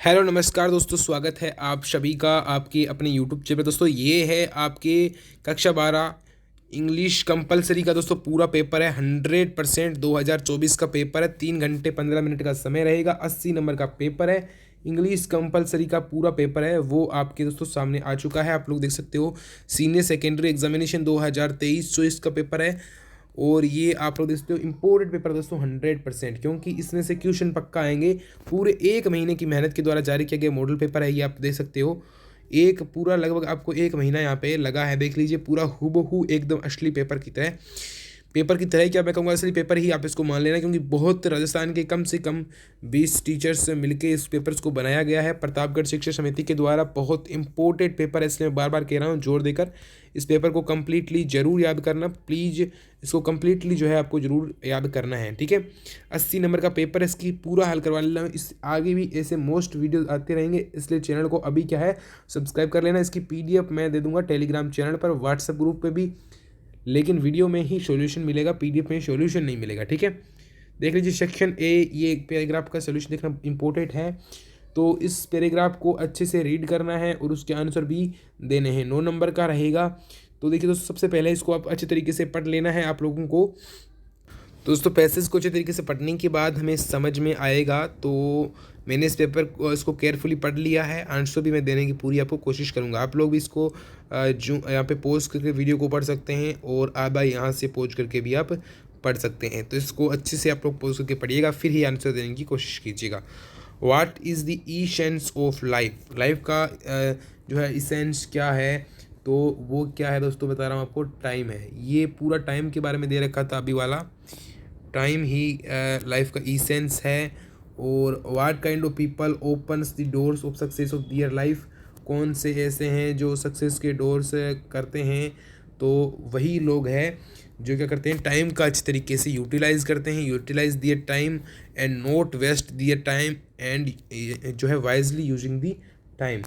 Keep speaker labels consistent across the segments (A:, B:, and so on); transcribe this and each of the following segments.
A: Hello नमस्कार दोस्तों, स्वागत है आप सभी का आपके अपने यूट्यूब चैनल पे। दोस्तों ये है आपके कक्षा 12 इंग्लिश कंपलसरी का दोस्तों पूरा पेपर है। 100% 2024 का पेपर है। 3 घंटे 15 मिनट का समय रहेगा। 80 नंबर का पेपर है। इंग्लिश कंपलसरी का पूरा पेपर है वो आपके दोस्तों सामने आ चुका है। आप लोग देख सकते हो सीनियर सेकेंडरी एग्जामिनेशन 2023 जो इसका पेपर है। और ये आप लोग देख सकते हो इम्पोर्टेड पेपर दोस्तों 100%, क्योंकि इसमें से क्वेश्चन पक्का आएंगे। पूरे 1 महीने की मेहनत के द्वारा जारी किया गया मॉडल पेपर है ये, आप देख सकते हो। एक पूरा लगभग आपको 1 महीना यहाँ पे लगा है। देख लीजिए पूरा हूबहू एकदम असली पेपर की तरह क्या मैं कहूँगा, असली पेपर ही आप इसको मान लेना, क्योंकि बहुत राजस्थान के कम से कम 20 टीचर्स से मिलकर इस पेपर्स को बनाया गया है प्रतापगढ़ शिक्षा समिति के द्वारा। बहुत इंपॉर्टेंट पेपर है, इसलिए मैं बार बार कह रहा हूँ जोर देकर इस पेपर को कंप्लीटली ज़रूर याद करना। प्लीज़ इसको कंप्लीटली जो है आपको ज़रूर याद करना है, ठीक है। 80 नंबर का पेपर है, इसकी पूरा हल करवा लेना। इस आगे भी ऐसे मोस्ट वीडियोस आते रहेंगे, इसलिए चैनल को अभी क्या है सब्सक्राइब कर लेना। इसकी PDF मैं दे दूंगा टेलीग्राम चैनल पर, व्हाट्सएप ग्रुप पे भी, लेकिन वीडियो में ही सॉल्यूशन मिलेगा, PDF में सॉल्यूशन नहीं मिलेगा, ठीक है। देख लीजिए सेक्शन ए, ये पैराग्राफ का सॉल्यूशन देखना इंपॉर्टेंट है। तो इस पैराग्राफ को अच्छे से रीड करना है और उसके आंसर भी देने हैं। 9 नंबर का रहेगा। तो देखिए दोस्तों, सबसे पहले इसको आप अच्छे तरीके से पढ़ लेना है आप लोगों को। तो दोस्तों पैसेज को अच्छे तरीके से पढ़ने के बाद हमें समझ में आएगा। तो मैंने इस पेपर को इसको केयरफुली पढ़ लिया है। आंसर भी मैं देने की पूरी आपको कोशिश करूँगा। आप लोग भी इसको जो यहाँ पे पॉज करके वीडियो को पढ़ सकते हैं, और आधा यहाँ से पॉज करके भी आप पढ़ सकते हैं। तो इसको अच्छे से आप लोग पॉज करके पढ़िएगा, फिर ही आंसर देने की कोशिश कीजिएगा। What is the essence of life? Life का जो है इसेंस क्या है, तो वो क्या है दोस्तों, बता रहा हूँ आपको। टाइम है। ये पूरा टाइम के बारे में दे रखा था अभी वाला। टाइम ही लाइफ का इसेंस है। और what kind of people opens the doors of success of their life? कौन से ऐसे हैं जो सक्सेस के डोर्स करते हैं? तो वही लोग हैं जो क्या करते हैं, टाइम का अच्छे तरीके से यूटिलाइज करते हैं। Utilize their time and not waste their time, and जो है वाइजली यूजिंग द टाइम।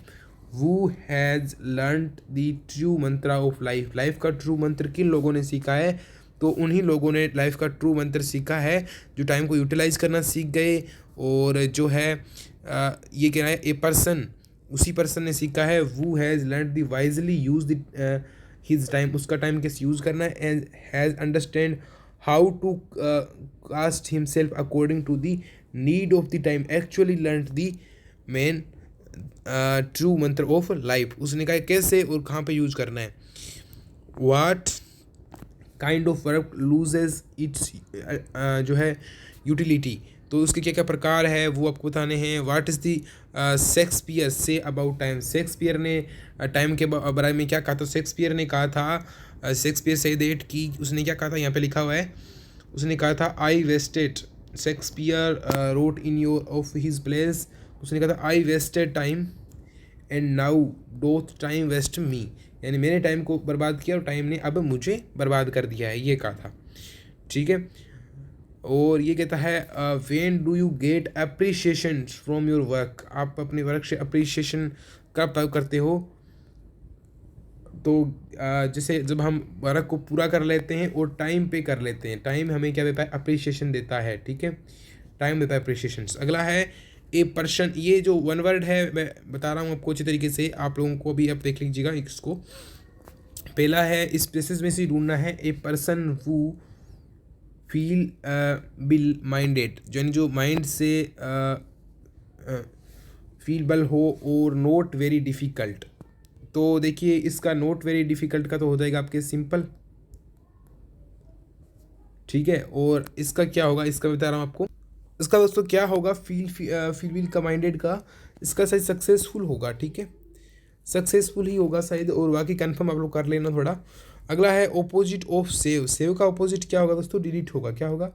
A: वो has learned the true mantra of life? Life का ट्रू मंत्र किन लोगों ने सीखा है? तो उन्हीं लोगों ने लाइफ का ट्रू मंत्र सीखा है जो टाइम को यूटिलाइज करना सीख गए। और जो है ये कह रहा है ए पर्सन, उसी पर्सन ने सीखा है। वो has learn the wisely use the his time, उसका टाइम कैसे यूज़ करना है। And has understand how to cast himself according to the need of the time, actually learn the main true mantra of life. उसने कहा कैसे और कहाँ पे यूज़ करना है। What kind of work loses its जो है यूटिलिटी? तो उसके क्या क्या प्रकार है वो आपको बताने हैं। What is the Shakespeare say about time? Shakespeare ने टाइम के बारे में क्या कहा था? शेक्सपियर ने कहा था, शेक्सपियर से डेट की, उसने क्या कहा था, यहाँ पे लिखा हुआ है। उसने कहा था I wasted, Shakespeare wrote in your of his plays, उसने कहा था I wasted time and now doth time waste me, यानी मैंने टाइम को बर्बाद किया और टाइम ने अब मुझे बर्बाद कर दिया है, ये कहा था, ठीक है। और ये कहता है when do you get appreciation from your work? आप अपने वर्क से अप्रिसिएशन कब करते हो? तो जैसे जब हम वर्क को पूरा कर लेते हैं और टाइम पे कर लेते हैं। टाइम हमें क्या देता है? अप्रिसिएशन देता है, ठीक है। टाइम देता है अप्रिसिएशन। अगला है ए पर्सन। ये जो वन वर्ड है मैं बता रहा हूँ आपको अच्छे तरीके से, आप लोगों को भी आप देख लीजिएगा इसको। पहला है इस प्लेसेस में से ढूंढना है। ए पर्सन वो फील बिल माइंडेड, यानी जो माइंड से फीलबल हो, और नोट वेरी डिफ़िकल्ट। तो देखिए इसका नोट वेरी डिफ़िकल्ट का तो हो जाएगा आपके सिंपल, ठीक है। और इसका क्या होगा, इसका बता रहा हूँ आपको। इसका दोस्तों क्या होगा, फील का माइंडेड का, इसका शायद सक्सेसफुल होगा, ठीक है। सक्सेसफुल ही होगा शायद, और बाकी कंफर्म आप लोग कर लेना थोड़ा। अगला है ऑपोजिट ऑफ सेव। सेव का ऑपोजिट क्या होगा दोस्तों? डिलीट होगा। क्या होगा?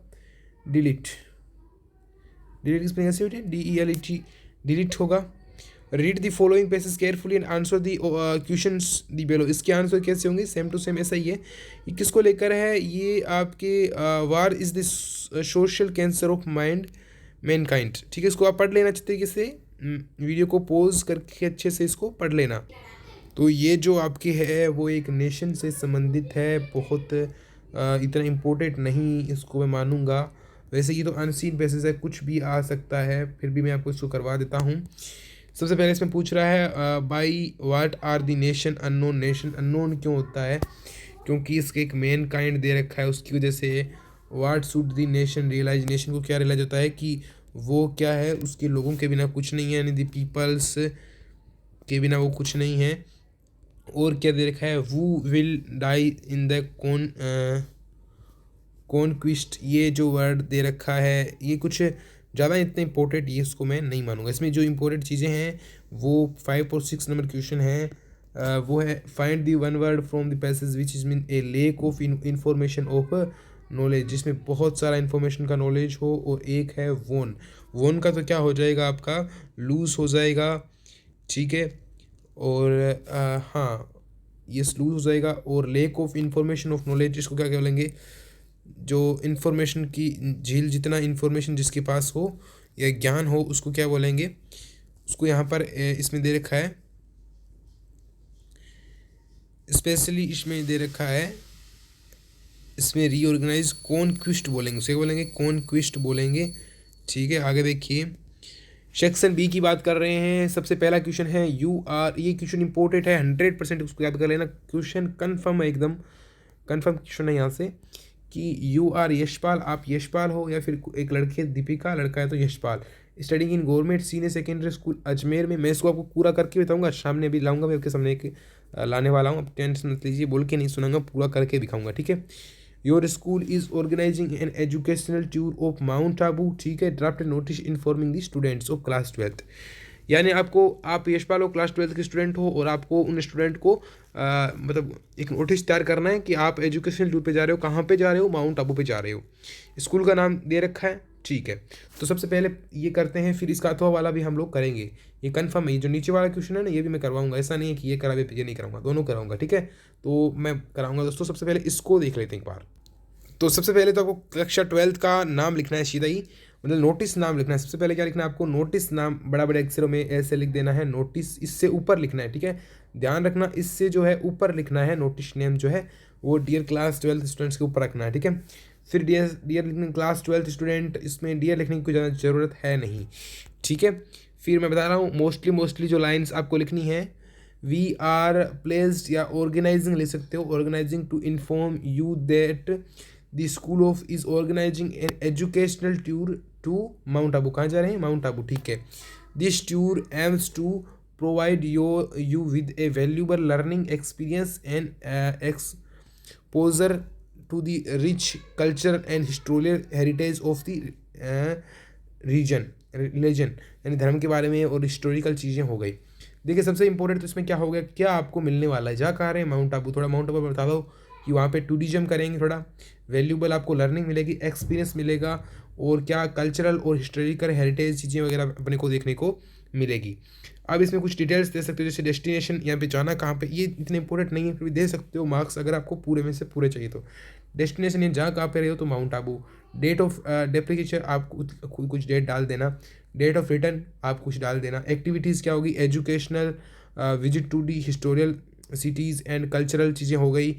A: डिलीट। डिलीट की स्पेलिंग कैसे होती है? DELET, डिलीट होगा। Read the following passage carefully and answer the questions the below. इसके आंसर कैसे होंगे? सेम टू सेम ऐसा ही है। ये किसको लेकर है? ये आपके वार is the social cancer of mind Mankind, ठीक है। इसको आप पढ़ लेना अच्छे तरीके से, वीडियो को पॉज करके अच्छे से इसको पढ़ लेना। तो ये जो आपकी है वो एक नेशन से संबंधित है, बहुत इतना इम्पोर्टेंट नहीं इसको मैं मानूंगा। वैसे ये तो अनसीन बेसिस है, कुछ भी आ सकता है, फिर भी मैं आपको इसको करवा देता हूँ। सबसे पहले इसमें पूछ रहा है by what are the nation unknown. Nation unknown क्यों होता है? क्योंकि इसके एक मेन काइंड दे रखा है, उसकी वजह से what should the nation realize. Nation को क्या रियलाइज होता है कि वो क्या है, उसके लोगों के बिना कुछ नहीं है, यानी द पीपल्स के बिना वो कुछ नहीं है। और क्या दे रखा है, वू will die in the conquest. ये जो वर्ड दे रखा है ये कुछ ज़्यादा इतना इंपॉर्टेंट, ये इसको मैं नहीं मानूंगा। इसमें जो इंपॉर्टेंट चीज़ें हैं वो 5 और 6 नंबर क्वेश्चन है। वो है find the one word from the passage which is mean A lake of information of knowledge, जिसमें बहुत सारा इन्फॉर्मेशन का नॉलेज हो। और एक है वोन। वोन का तो क्या हो जाएगा आपका, लूज हो जाएगा, ठीक है। और हाँ, ये लूज हो जाएगा। और lake of information of knowledge, इसको क्या बोलेंगे, जो इन्फॉर्मेशन की झील, जितना इन्फॉर्मेशन जिसके पास हो या ज्ञान हो उसको क्या बोलेंगे, उसको यहाँ पर इसमें दे रखा है, स्पेशली इसमें दे रखा है, इसमें रीऑर्गेनाइज कॉन्क्विस्ट बोलेंगे, उसे बोलेंगे कॉन्क्विस्ट बोलेंगे, ठीक है। आगे देखिए सेक्शन बी की बात कर रहे हैं। सबसे पहला क्वेश्चन है यू आर, ये क्वेश्चन इंपॉर्टेंट है 100%, उसको याद कर लेना। क्वेश्चन कन्फर्म है, एकदम कन्फर्म क्वेश्चन है यहाँ से कि यू आर यशपाल, आप यशपाल हो, या फिर एक लड़के दीपिका, लड़का है तो Yashpal, studying in government senior secondary school Ajmer में। मैं इसको आपको पूरा करके बताऊंगा, सामने भी लाऊंगा, मैं आपके सामने एक लाने वाला हूँ, आप टेंशन मत लीजिए, बोल के नहीं सुनाऊंगा, पूरा करके दिखाऊंगा, ठीक है। Your school is organising an educational tour of Mount Abu, ठीक है। Draft notice informing the students of class 12th, यानी आपको, आप यशपाल हो, क्लास 12th के स्टूडेंट हो, और आपको उन स्टूडेंट को मतलब एक नोटिस तैयार करना है कि आप एजुकेशनल टूर पे जा रहे हो। कहाँ पे जा रहे हो? माउंट आबू पे जा रहे हो। स्कूल का नाम दे रखा है, ठीक है। तो सबसे पहले ये करते हैं, फिर इसका अथवा वाला भी हम लोग करेंगे, ये कन्फर्म है। ये जो नीचे वाला क्वेश्चन है ना, ये भी मैं करवाऊंगा, ऐसा नहीं है कि ये करावे ये नहीं कराऊंगा, दोनों कराऊंगा, ठीक है। तो मैं कराऊंगा दोस्तों। सबसे पहले इसको देख लेते हैं एक बार। तो सबसे पहले तो आपको कक्षा 12th का नाम लिखना है सीधा ही, मतलब नोटिस नाम लिखना है। सबसे पहले क्या लिखना है आपको, नोटिस नाम बड़ा बड़े अक्षरों में ऐसे लिख देना है, नोटिस इससे ऊपर लिखना है, ठीक है। ध्यान रखना, इससे जो है ऊपर लिखना है, नोटिस नेम जो है वो डियर क्लास 12th स्टूडेंट्स के ऊपर रखना है, ठीक है। फिर डियर डियर लिखने क्लास 12th स्टूडेंट, इसमें डियर लिखने की कोई ज़्यादा ज़रूरत है नहीं, ठीक है। फिर मैं बता रहा हूँ, मोस्टली जो लाइन्स आपको लिखनी है, वी आर प्लेस्ड या ऑर्गेनाइजिंग लिख सकते हो, organising to inform you that the school of is organising an educational tour to Mount Abu. कहाँ जा रहे हैं? माउंट आबू, ठीक है। This tour aims to provide you with a valuable learning experience and exposure to the rich culture and historical heritage of the religion, यानी धर्म के बारे में और हिस्टोरिकल चीज़ें हो गई। देखिए सबसे इंपॉर्टेंट तो इसमें क्या हो गया, क्या आपको मिलने वाला है। जा कहाँ रहे हैं? माउंट आबू। थोड़ा माउंट आबू बता दो कि वहाँ पे टूरिज्म करेंगे, थोड़ा वैल्यूबल आपको लर्निंग मिलेगी, एक्सपीरियंस मिलेगा, और क्या कल्चरल और हिस्टोरिकल हेरिटेज चीज़ें वगैरह अपने को देखने को मिलेगी। अब इसमें कुछ डिटेल्स दे सकते हो, जैसे डेस्टिनेशन, यहाँ पे जाना कहाँ पे, ये इतने इंपॉर्टेंट नहीं है, फिर भी दे सकते हो मार्क्स अगर आपको पूरे में से पूरे चाहिए तो। डेस्टिनेशन ये जहाँ कहाँ पे रहे हो तो माउंट आबू। डेट ऑफ डेप्लीकेशन आप कुछ डेट डाल देना। डेट ऑफ रिटर्न आप कुछ डाल देना। एक्टिविटीज़ क्या होगी? Educational, visit to the historical cities and cultural चीज़ें हो गई,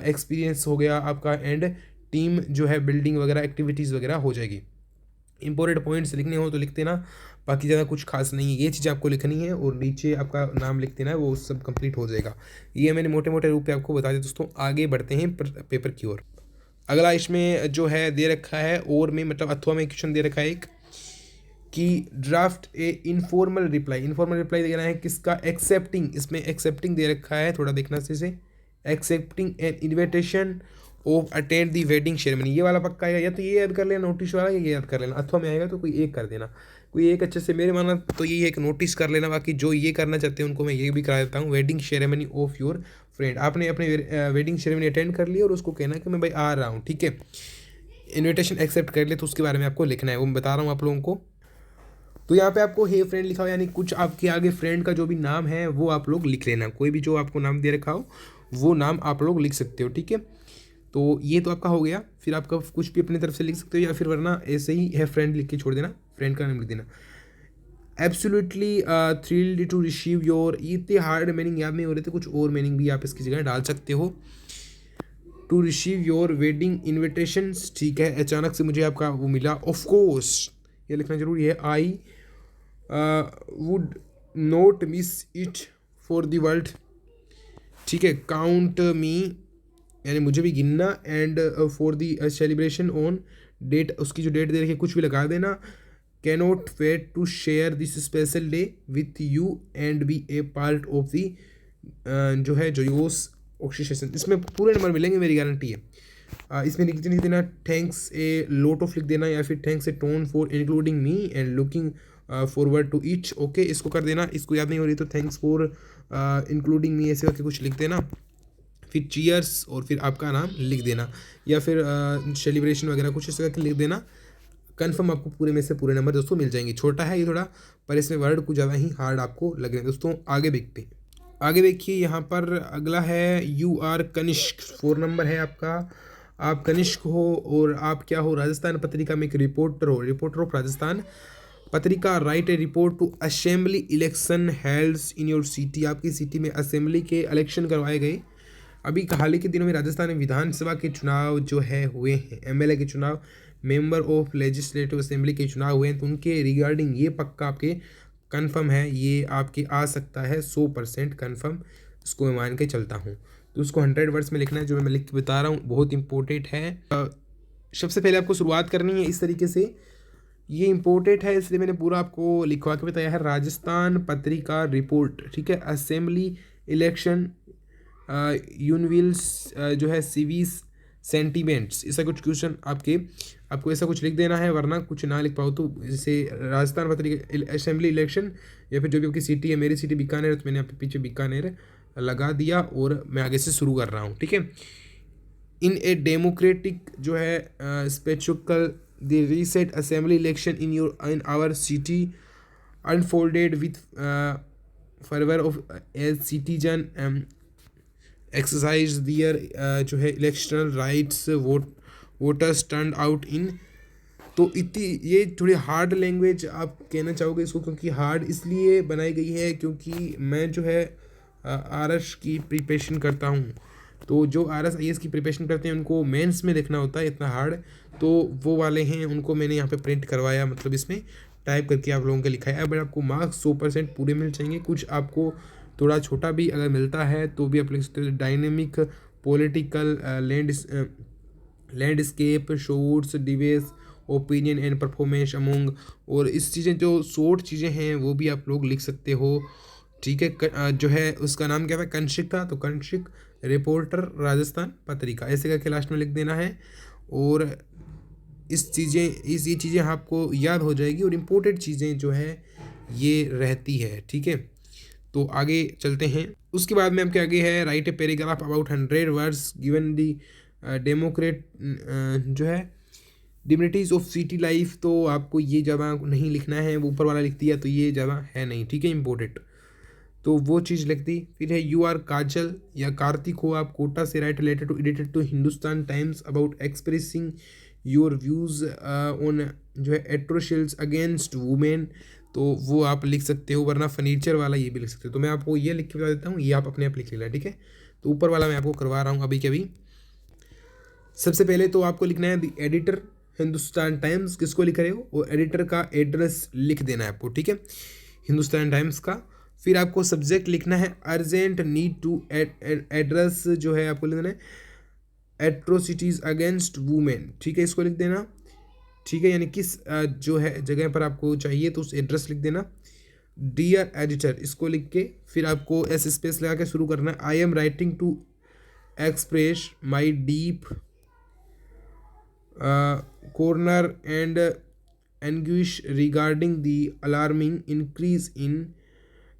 A: एक्सपीरियंस हो गया आपका, एंड टीम जो है बिल्डिंग वगैरह एक्टिविटीज़ वगैरह हो जाएगी। इंपॉर्टेंट पॉइंट्स लिखने हो तो लिख देना, बाकी ज़्यादा कुछ खास नहीं है, ये चीज़ आपको लिखनी है, और नीचे आपका नाम लिख देना है, वो सब कंप्लीट हो जाएगा। ये मैंने मोटे मोटे रूप पे आपको बता दिया दोस्तों। आगे बढ़ते हैं पेपर की ओर। अगला इसमें जो है दे रखा है, और में मतलब अथवा में क्वेश्चन दे रखा है एक कि ड्राफ्ट ए इनफॉर्मल रिप्लाई देना है किसका? एक्सेप्टिंग, इसमें एक्सेप्टिंग दे रखा है, थोड़ा देखना से accepting an invitation of attend the wedding ceremony. ये वाला पक्का आएगा, या तो ये याद कर लेना नोटिस वाला, या ये याद कर लेना। अथवा में आएगा तो कोई एक कर देना, कोई एक अच्छे से, मेरे माना तो ये एक नोटिस कर लेना। बाकी जो ये करना चाहते हैं उनको मैं ये भी करा देता हूँ, wedding ceremony of your friend. आपने अपनी वेडिंग सेरेमनी अटेंड कर ली और उसको कहना कि मैं भाई आ रहा हूँ, ठीक है। इन्विटेशन एक्सेप्ट कर ले तो उसके बारे में आपको लिखना है, वो मैं बता रहा हूँ आप लोगों को। तो यहाँ पे आपको हे फ्रेंड लिखा हो, यानी कुछ आपके आगे फ्रेंड का जो भी नाम है वो आप लोग लिख लेना। कोई भी जो आपको नाम दे रखा हो वो नाम आप लोग लिख सकते हो, ठीक है। तो ये तो आपका हो गया। फिर आपका कुछ भी अपनी तरफ से लिख सकते हो, या फिर वरना ऐसे ही है फ्रेंड लिख के छोड़ देना, फ्रेंड का नाम लिख देना। Absolutely thrilled to receive your, इतने हार्ड मीनिंग याद नहीं हो रहे थे, कुछ और मीनिंग भी आप इसकी जगह डाल सकते हो। To receive your wedding invitations, ठीक है। अचानक से मुझे आपका वो मिला, ऑफ कोर्स ये लिखना जरूरी है। I would not miss it for the world, ठीक है। काउंट मी यानी मुझे भी गिनना, and for the celebration on date, उसकी जो डेट दे रखी है कुछ भी लगा देना। Cannot wait to share this special day with you and be a part of the जो है जोयोस ऑक्सीडेशन। इसमें पूरे नंबर मिलेंगे, मेरी गारंटी है। इसमें लिख देना थैंक्स ए लॉट ऑफ लिख देना, या फिर thanks a ton for including me and looking forward to each. Okay, इसको कर देना। इसको याद नहीं हो रही तो थैंक्स फॉर इंक्लूडिंग मी ऐसे करके कुछ लिख देना, फिर चीयर्स और फिर आपका नाम लिख देना, या फिर सेलिब्रेशन वगैरह कुछ इस करके लिख देना। कन्फर्म आपको पूरे में से पूरे नंबर दोस्तों मिल जाएंगे। छोटा है ये थोड़ा, पर इसमें वर्ड कुछ ज़्यादा ही हार्ड आपको लग रहे हैं दोस्तों। आगे देखते हैं। आगे देखिए, यहाँ पर अगला है यू आर कनिष्क, 4 नंबर है आपका। आप कनिष्क हो और आप क्या हो, राजस्थान पत्रिका में एक रिपोर्टर हो, reporter of Rajasthan Patrika. Write a report to assembly election held in your city, आपकी सिटी में असेंबली के इलेक्शन करवाए गए। अभी हाल ही के दिनों में राजस्थान में विधानसभा के चुनाव जो है हुए हैं, एमएलए के चुनाव, मेंबर ऑफ लेजिस्लेटिव असेंबली के चुनाव हुए हैं, तो उनके रिगार्डिंग ये पक्का आपके कंफर्म है, ये आपके आ सकता है 100% कंफर्म, इसको मैं मान के चलता हूँ। तो उसको 100 वर्ड्स में लिखना है, जो मैं लिख के बता रहा हूँ बहुत इंपॉर्टेंट है। सबसे पहले आपको शुरुआत करनी है इस तरीके से, ये इंपॉर्टेंट है इसलिए मैंने पूरा आपको लिखवा के बताया है। राजस्थान पत्रिका रिपोर्ट, ठीक है। असेंबली इलेक्शन यूनिविल्स जो है सिविस सेंटीमेंट्स, ऐसा कुछ क्वेश्चन आपको ऐसा कुछ लिख देना है, वरना कुछ ना लिख पाओ तो जैसे राजस्थान पत्रिका असेंबली इलेक्शन, या फिर जो भी आपकी सिटी है, मेरी सिटी बीकानेर है तो मैंने आपके पीछे बीकानेर लगा दिया और मैं आगे से शुरू कर रहा हूँ, ठीक है। इन ए डेमोक्रेटिक जो है spectacle the recent assembly election in our city unfolded with fervour of as citizen exercise their जो है electoral rights voters turn out in. तो इतनी ये थोड़ी हार्ड लैंग्वेज आप कहना चाहोगे इसको, क्योंकि हार्ड इसलिए बनाई गई है क्योंकि मैं जो है आरएस की प्रिपरेशन करता हूँ, तो जो आरएस आईएएस की प्रिपरेशन करते हैं उनको मेंस में देखना होता है इतना हार्ड, तो वो वाले हैं उनको मैंने यहाँ पे प्रिंट करवाया, मतलब इसमें टाइप करके आप लोगों को लिखा है। बट आपको मार्क्स 100% पूरे मिल जाएंगे, कुछ आपको थोड़ा छोटा भी अगर मिलता है तो भी आप लिख सकते हो। Dynamic political landscape shorts debates opinion and performance among, और इस चीज़ें जो शॉर्ट चीज़ें हैं वो भी आप लोग लिख सकते हो, ठीक है। जो है उसका नाम क्या था, कंशिक था, तो कंशिक रिपोर्टर राजस्थान पत्रिका ऐसे करके लास्ट में लिख देना है। और ये चीज़ें आपको याद हो जाएगी, और इम्पोर्टेंट चीज़ें जो है ये रहती है, ठीक है। तो आगे चलते हैं। उसके बाद में आपके आगे है right a paragraph about 100 words given the Democrat जो है डिग्निटीज ऑफ सिटी लाइफ, तो आपको ये ज़्यादा नहीं लिखना है, वो ऊपर वाला लिख दिया तो ये ज़्यादा है नहीं, ठीक है, इम्पोर्टेंट, तो वो चीज़ लिख दी। फिर है यू आर काजल या कार्तिक हो, आप कोटा से write letter to editor to Hindustan Times about expressing your views on जो है एट्रोशियल्स अगेंस्ट वुमेन, तो वो आप लिख सकते हो, वरना फर्नीचर वाला ये भी लिख सकते हो। तो मैं आपको ये लिख के बता देता हूँ, ये आप अपने आप लिख लेना, ठीक है। तो ऊपर वाला मैं आपको करवा रहा हूँ अभी के अभी। सबसे पहले तो आपको लिखना है द एडिटर हिंदुस्तान टाइम्स, किसको लिख रहे हो, और एडिटर का एड्रेस लिख देना है आपको, ठीक है, हिंदुस्तान टाइम्स का। फिर आपको सब्जेक्ट लिखना है अर्जेंट नीड टू एड्रेस जो है आपको लिखना है एट्रोसिटीज़ अगेंस्ट वुमेन, ठीक है, इसको लिख देना, ठीक है, यानी किस जो है जगह पर आपको चाहिए तो उस एड्रेस लिख देना। डियर एडिटर इसको लिख के फिर आपको एस स्पेस लगा के शुरू करना है। I am writing to express my deep corner and anguish regarding the alarming increase in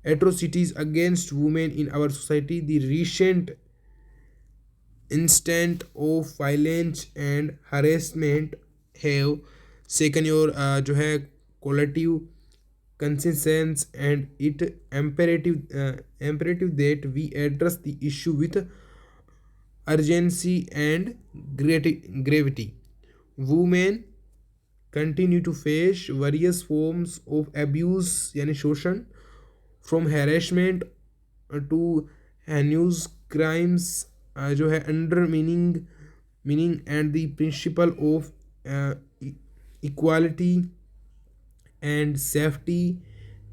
A: atrocities against women in our society. The recent instant of violence and harassment have shaken your जो है collective conscience, and it imperative that we address the issue with urgency and gravity. Women continue to face various forms of abuse यानी शोषण, from harassment to heinous crimes जो है undermining and the principle of equality and safety.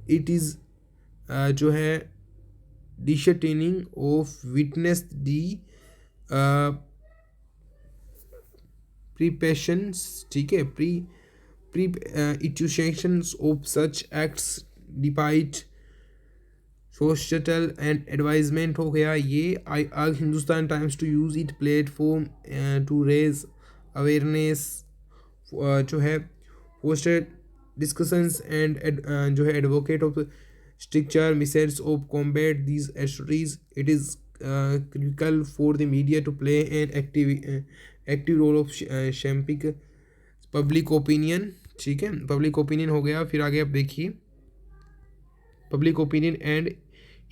A: It is जो है डिशर्टेनिंग of witness the preparations, ठीक है, prosecutions of such acts despite social and advisement हो गया ये। आई आग Hindustan Times to use it platform to raise awareness, जो है पोस्टेड डिस्कशंस एंड जो है advocate of stricter methods of combat these atrocities. It is critical for the media to play an active role of shaping public opinion, ठीक है, public opinion हो गया। फिर आगे आप देखिए, public opinion and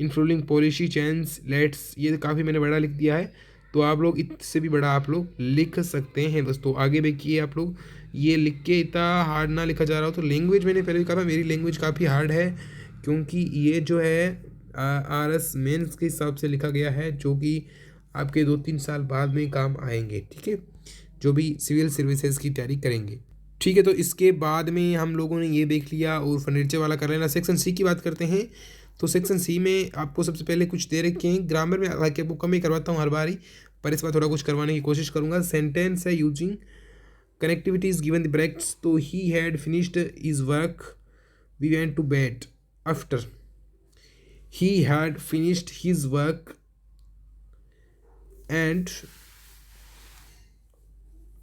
A: influencing policy change let's, ये काफ़ी मैंने बड़ा लिख दिया है, तो आप लोग इससे भी बड़ा आप लोग लिख सकते हैं दोस्तों। आगे देखिए आप लोग, ये लिख के इतना हार्ड ना लिखा जा रहा हो तो लैंग्वेज, मैंने पहले भी कहा था मेरी लैंग्वेज काफ़ी हार्ड है, क्योंकि ये जो है RS मेंस के हिसाब से लिखा गया है, जो कि आपके 2-3 साल बाद में काम आएंगे, ठीक है, जो भी सिविल सर्विसेज की तैयारी करेंगे, ठीक है। तो इसके बाद में हम लोगों ने ये देख लिया और फर्नीचर वाला कर लेना। सेक्शन सी की बात करते हैं। तो सेक्शन सी में आपको सबसे पहले कुछ दे रखे हैं ग्रामर में, हालांकि आपको कम ही करवाता हूँ हर बार ही, पर इस बार थोड़ा कुछ करवाने की कोशिश करूँगा। सेंटेंस है using connectivity is given the brackets, तो he had finished his work we went to bed after, he had finished his work and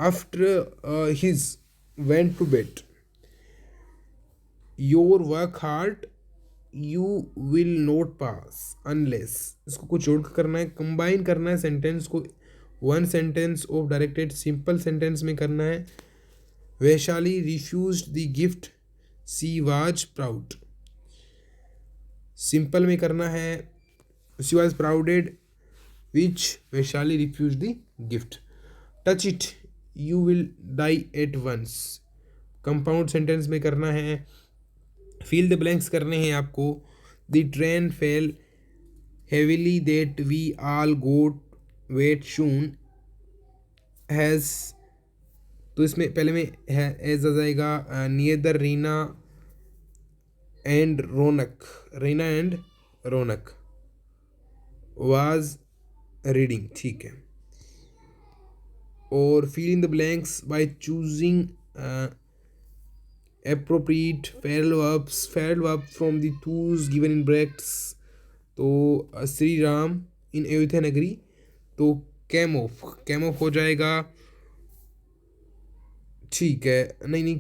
A: after his went to bed. Your work hard, you will not pass unless, इसको कुछ जोड़ करना है, combine करना है sentence को, one sentence of directed simple sentence में करना है। Vaishali refused the gift she was proud, simple में करना है she was prouded which Vaishali refused the gift. Touch it you will die at once, compound sentence में करना है। फिल द ब्लैंक्स करने हैं आपको। The train fell heavily that we all got wet soon has, तो इसमें पहले में है एज आ जाएगा नियदर Reena and Raunak, Reena and Raunak was reading, ठीक है। और fill in the blanks by choosing appropriate parallel verb from the tools given in brackets। तो श्री राम इन अयोध्या नगरी, तो came off हो जाएगा, ठीक है, नहीं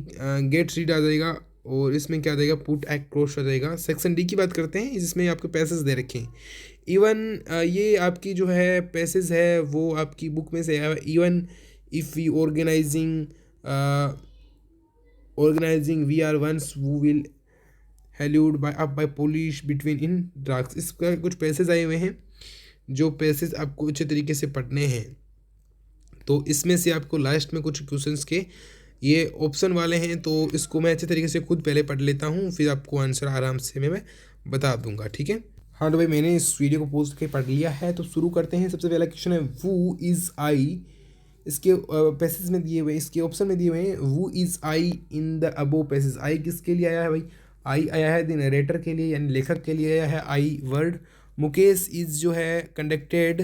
A: गेट रीड आ जाएगा, और इसमें क्या आ जाएगा पुट एक्रोश आ जाएगा। सेक्शन डी की बात करते हैं, जिसमें आपके पैसेज दे रखे हैं। इवन ये आपकी जो है पैसेज है वो आपकी बुक में से है। Even if we organizing we are once who will held by police between in drugs, इसका कुछ पैसेज आए हुए हैं, जो पैसेज आपको अच्छे तरीके से पढ़ने हैं। तो इसमें से आपको लास्ट में कुछ क्वेश्चंस के ये ऑप्शन वाले हैं, तो इसको मैं अच्छे तरीके से खुद पहले पढ़ लेता हूँ, फिर आपको आंसर आराम से मैं बता दूंगा, ठीक है। हाँ तो भाई मैंने इस वीडियो को पोस्ट करके पढ़ लिया है, तो शुरू करते हैं। सबसे पहला क्वेश्चन है वू इज़ आई, इसके पैसेज में दिए हुए, इसके ऑप्शन में दिए हुए हैं who is I in the above passage. I किसके लिए आया है भाई, आई आया है द नरेटर के लिए, यानी लेखक के लिए आया है आई वर्ड। मुकेश इज़ जो है conducted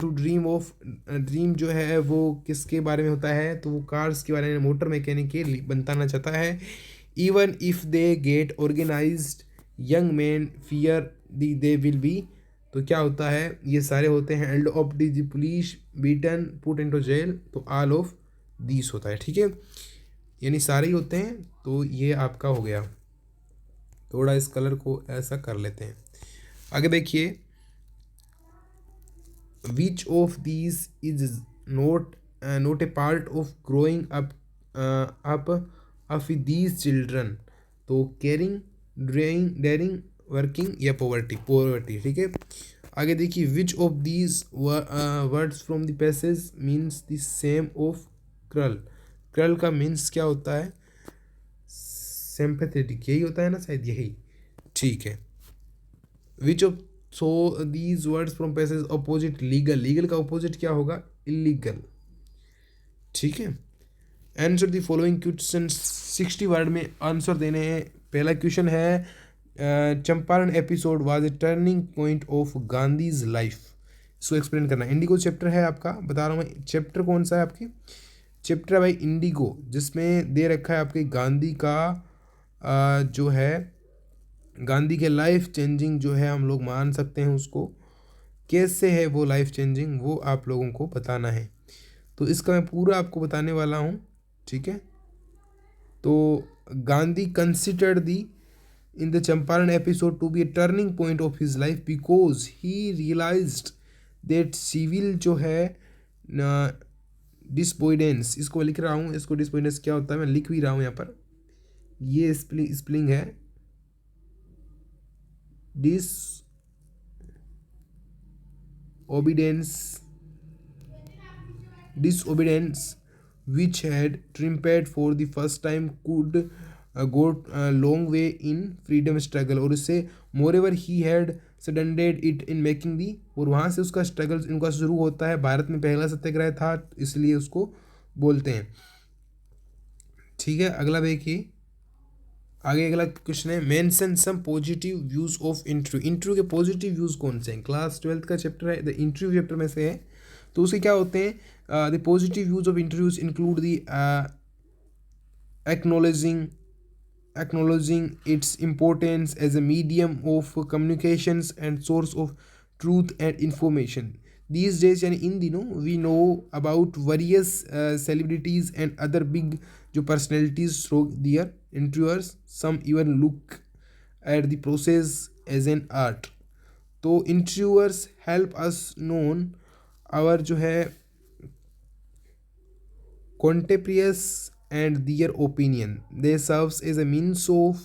A: to dream of, dream जो है वो किसके बारे में होता है, तो वो कार्स के बारे में, मोटर मैकेनिक के लिए बताना चाहता है। Even if they get organized young man fear they will be, तो क्या होता है, ये सारे होते हैं held of the police beaten put into jail, तो ऑल ऑफ दीस होता है, ठीक है, यानी सारे ही होते हैं। तो ये आपका हो गया। थोड़ा इस कलर को ऐसा कर लेते हैं। आगे देखिए, which of these is not a part of growing up of these children, तो केयरिंग, डेयरिंग, वर्किंग या पॉवर्टी, ठीक है। आगे देखिए, which of these words from the passage means the same of crawl का मीन्स क्या होता है, सिंपैथेटिक, यही होता है ना शायद, यही, ठीक है। Which of so these words from passage opposite legal का अपोजिट क्या होगा, इलीगल, ठीक है। Answer the following question, 60 word में आंसर देने हैं। पहला क्वेश्चन है Champaran episode was a turning point of Gandhi's life. इसको एक्सप्लेन करना है। इंडिगो चैप्टर है आपका, बता रहा हूँ मैं। चैप्टर कौन सा है आपके? चैप्टर है भाई इंडिगो, जिसमें दे रखा है आपके गांधी का जो है गांधी के लाइफ चेंजिंग जो है, हम लोग मान सकते हैं उसको। कैसे है वो लाइफ चेंजिंग, वो आप लोगों को बताना है। तो इसका मैं पूरा आपको बताने वाला हूँ, ठीक है। तो Gandhi considered the in the Champaran episode to be a turning point of his life because he realized that civil जो है डिसबॉइडेंस, इसको लिख रहा हूँ, इसको डिसबॉइडेंस क्या होता है मैं लिख भी रहा हूँ यहाँ पर। ये स्पेलिंग है disobedience which had triumphed for the first time could go a long way in freedom struggle, और इससे moreover he had succeeded it in making the, और वहाँ से उसका स्ट्रगल इनका शुरू होता है। भारत में पहला सत्याग्रह था, इसलिए उसको बोलते हैं, ठीक है। अगला देखिए, आगे अगला क्वेश्चन है mention some positive views of interview. Interview के पॉजिटिव व्यूज कौन से हैं? क्लास 12th का चैप्टर है, द इंटरव्यू चैप्टर में से है। तो उसके क्या होते हैं? The positive views of interviews include the acknowledging its importance as a medium of communications and source of truth and information. These days यानी इन दिनों we know about various celebrities and other big जो personalities through their interviewers. Some even look at the process as an art. तो interviewers help us known our जो है contemporaries and their opinion. They serves as a means of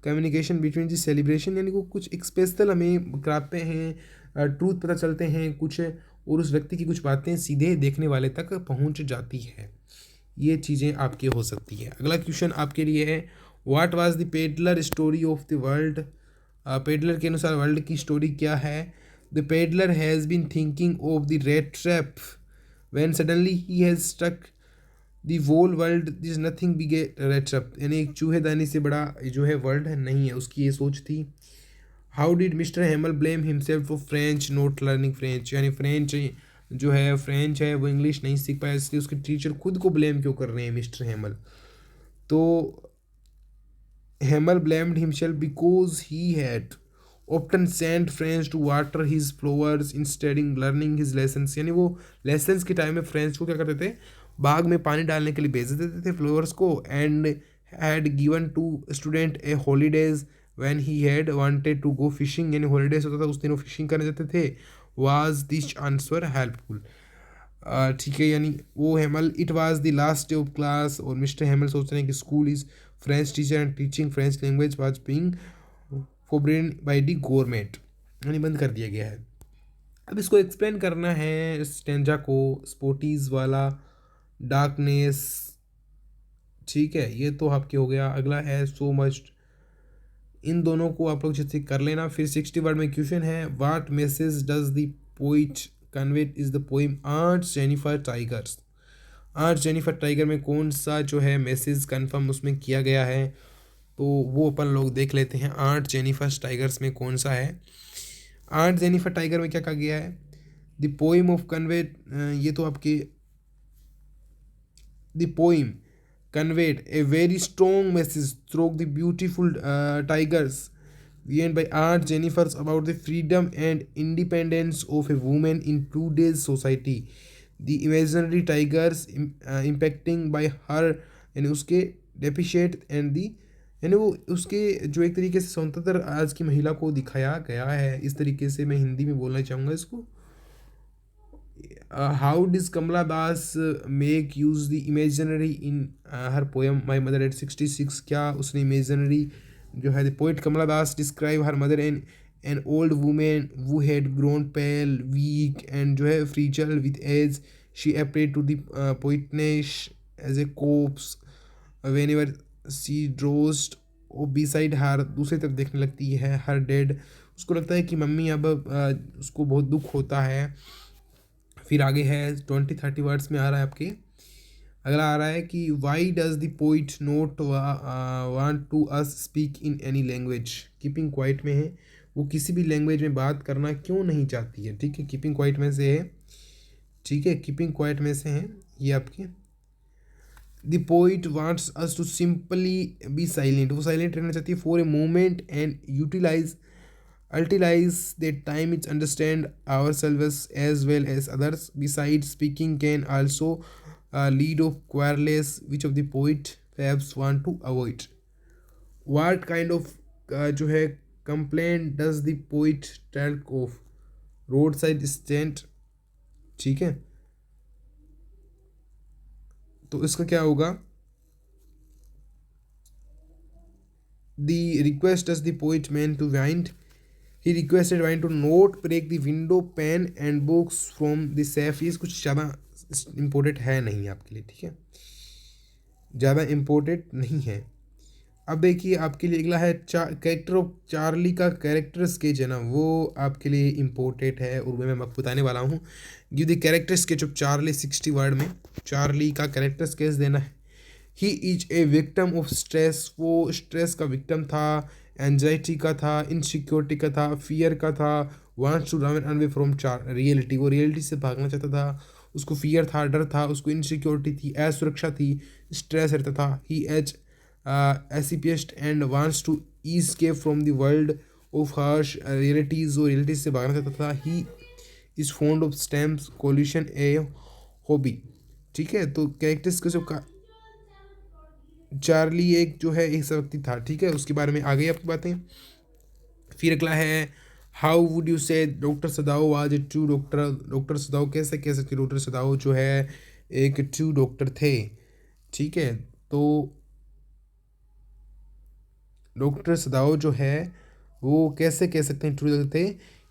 A: communication between the celebration, यानी वो कुछ एक special हमें कराते हैं, ट्रूथ पता चलते हैं कुछ, और उस व्यक्ति की कुछ बातें सीधे देखने वाले तक पहुंच जाती है। ये चीज़ें आपकी हो सकती है। अगला क्वेश्चन आपके लिए है what was the peddler story of the world. Peddler के अनुसार वर्ल्ड की स्टोरी क्या है? The peddler has been thinking of the rat trap when suddenly he has stuck the whole world is nothing big a rat trap, यानी एक चूहेदानी से बड़ा जो है वर्ल्ड है नहीं है, उसकी ये सोच थी। How did Mr Hamel blame himself for French not learning French, यानी फ्रेंच जो है फ्रेंच है वो इंग्लिश नहीं सीख पाया, इसलिए उसके टीचर खुद को ब्लेम क्यों कर रहे हैं मिस्टर हेमल? तो Hamel blamed himself because he had often sent French to water his flowers instead learning his lessons, यानी वो लेसन्स के टाइम में फ्रेंच को क्या करते थे? बाग में पानी डालने के लिए भेज देते थे फ्लावर्स को। And had given to student a holidays when he had wanted to go fishing, यानी हॉलीडेज होता था उस दिन वो फिशिंग करने जाते थे। Was this answer helpful? ठीक है, यानी वो Hamel it was the last day of class, और मिस्टर हेमल सोच रहे हैं कि school is French teacher and teaching French language was being forbidden by the government, यानी बंद कर दिया गया है। अब इसको एक्सप्लेन करना है स्टेंजा को, स्पोर्टीज वाला डार्कनेस, ठीक है, ये तो आपके हो गया। अगला है सो मच, इन दोनों को आप लोग जैसे कर लेना। फिर 60 वर्ड में क्वेश्चन है what message does the poet convey is the poem art Jennifer tigers. Art Jennifer tiger में कौन सा जो है मैसेज कन्फर्म उसमें किया गया है, तो वो अपन लोग देख लेते हैं। आर्ट जेनिफर टाइगर्स में कौन सा है? आर्ट जेनिफर टाइगर में क्या कहा गया है? द पोइम ऑफ कन्वे, ये तो आपके the poem conveyed a very strong message through the beautiful tigers written by Art Jennifers about the freedom and independence of a woman in today's society. The imaginary tigers impacting by her यानी उसके depict and the, यानी वो उसके जो एक तरीके से स्वतंत्र आज की महिला को दिखाया गया है। इस तरीके से मैं हिंदी में बोलना चाहूँगा इसको। How does Kamala Das make use the imaginary in her poem my mother at 66, क्या उसने इमेजिनरी जो है the poet Kamala Das describe her mother an old women who had grown pale, weak and जो है frizzle with age. She appeared to the poetess as a corpse whenever she dozed beside her, दूसरी तरफ देखने लगती है her dead, उसको लगता है कि मम्मी अब उसको बहुत दुख होता है। फिर आगे है 20-30 वर्ड्स में आ रहा है आपके अगला आ रहा है कि why does the poet not want to us speak in any language. Keeping quiet में है, वो किसी भी लैंग्वेज में बात करना क्यों नहीं चाहती है। ठीक है, कीपिंग क्वाइट में से है। ठीक है, कीपिंग क्वाइट में से है ये आपके। The poet wants us to simply be silent, वो साइलेंट रहना चाहती है for a moment and utilize that time it understand ourselves as well as others. Besides, speaking can also lead of quarrels, which of the poet perhaps want to avoid. What kind of जो है complaint does the poet talk of? roadside stand। ठीक है, तो इसका क्या होगा? The request does the poet meant to wind? He requested Wine to not break the window pane and books from the safe। ये कुछ ज़्यादा इम्पोर्टेंट है नहीं आपके लिए। ठीक है, ज़्यादा इम्पोर्टेंट नहीं है। अब देखिए आपके लिए अगला है कैरेक्टर ऑफ चार्ली का कैरेक्टर स्केच है ना, वो आपके लिए इम्पोर्टेंट है और मैं आपको बताने वाला हूँ। Give the character sketch of Charlie 60 word में चार्ली का कैरेक्टर स्केच देना है। He is a victim of stress, वो स्ट्रेस का विक्टम था, एंजाइटी का था, इनसिक्योरिटी का था, फियर का था। Wants to run away from reality, वो रियलिटी से भागना चाहता था। उसको फियर था, डर था, उसको इनसिक्योरिटी थी, असुरक्षा थी, स्ट्रेस रहता था। He is escapist and wants to escape from the world of harsh realities, वो रियलिटीज से भागना चाहता था। He is fond of stamps collection a hobby. ठीक है, तो कैरेक्टर्स के सबका चार्ली एक जो है एक व्यक्ति था। ठीक है, उसके बारे में आ गई आपकी बातें। फिर अगला है हाउ वुड यू से doctor Sadao was a true doctor. Doctor सदाओ कैसे कह सकते डॉक्टर सदाओ जो है एक ट्रू डॉक्टर थे। ठीक है, तो डॉक्टर सदाओ जो है वो कैसे कह सकते हैं ट्रू डॉक्टर थे।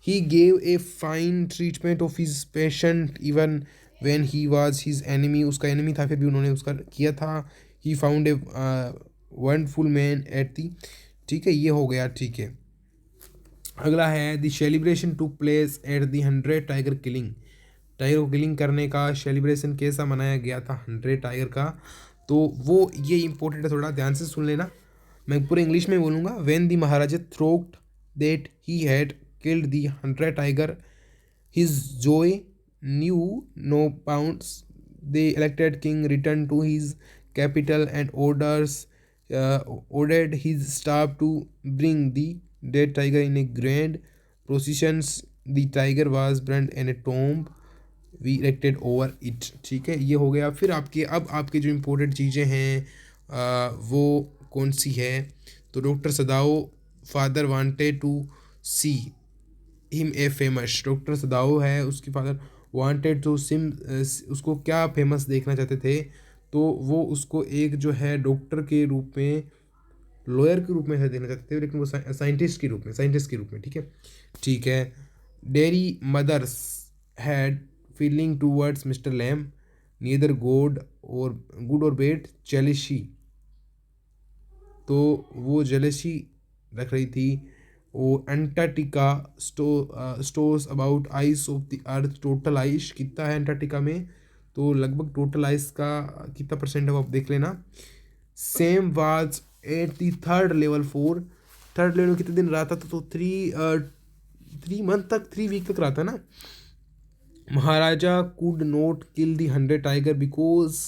A: He gave a fine treatment of his patient even when he was his enemy, उसका एनिमी था फिर भी उन्होंने उसका किया था। He found a wonderful man at the. ठीक है, ये हो गया। ठीक है, अगला है the celebration took place at the 100 tiger killing. Tiger को किलिंग करने का सेलिब्रेशन कैसा मनाया गया था 100 टाइगर का, तो वो ये इंपॉर्टेंट है, थोड़ा ध्यान से सुन लेना। मैं पूरे इंग्लिश में बोलूँगा। व्हेन द महाराजा थ्रोट that he had killed the 100 tiger his joy knew no bounds. The elated king return to his capital and ordered his staff to bring the dead tiger in a grand processions. The tiger was burned in a tomb we erected over it। ठीक है, ये हो गया। फिर आपके अब आपके जो इम्पोर्टेंट चीज़ें हैं वो कौन सी है, तो doctor Sadao father wanted to see him a famous. Doctor Sadao है उसकी फादर वांटेड टू सिम, उसको क्या फेमस देखना चाहते थे, तो वो उसको एक जो है डॉक्टर के रूप में, लॉयर के रूप में है देखना चाहते थे, लेकिन वो साइंटिस्ट के रूप में। ठीक है, ठीक है। Derry mothers had feeling towards mister Lamb neither good और बेड जेलसी, तो वो जेलसी रख रही थी। वो Antarctica stores about ice of the earth. Total ice कितना है अंटार्कटिका में, तो लगभग टोटल आइस का कितना परसेंट है वो आप देख लेना। Same was at the third level 4। Third level में कितने दिन रहा था, तो 3 मंथ तक, 3 वीक तक रहा था ना। Maharaja could not kill the 100 tiger because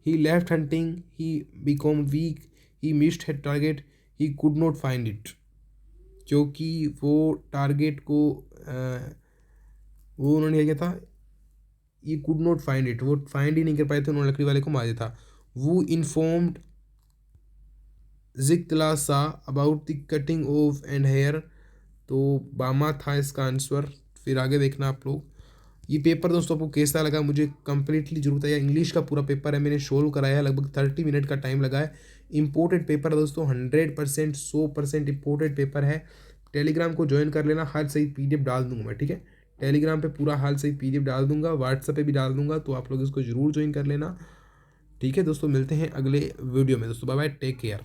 A: he left hunting, he become weak, he missed had target, he could not find it. क्योंकि वो टारगेट को वो उन्होंने क्या था, ये कुड नॉट फाइंड इट, वो फाइंड ही नहीं कर पाए थे, उन्होंने लकड़ी वाले को मार दिया था। वो इन्फॉर्म्ड जिक्तलासा about the cutting of and hair, तो बामा था इसका आंसर। फिर आगे देखना आप लोग। ये पेपर दोस्तों आपको कैसा लगा मुझे कंप्लीटली जरूर बताइए। इंग्लिश का पूरा पेपर है, मैंने सोल्व कराया है, लगभग 30 मिनट का टाइम लगा है। इंपॉर्टेंट पेपर है दोस्तों, 100% 100% इंपॉर्टेंट पेपर है। टेलीग्राम को ज्वाइन कर लेना, हर सही PDF डाल दूंगा मैं। ठीक है, टेलीग्राम पे पूरा हाल सही PDF डाल दूंगा, व्हाट्सएप पे भी डाल दूंगा, तो आप लोग इसको जरूर ज्वाइन कर लेना। ठीक है दोस्तों, मिलते हैं अगले वीडियो में दोस्तों। Bye bye, take care.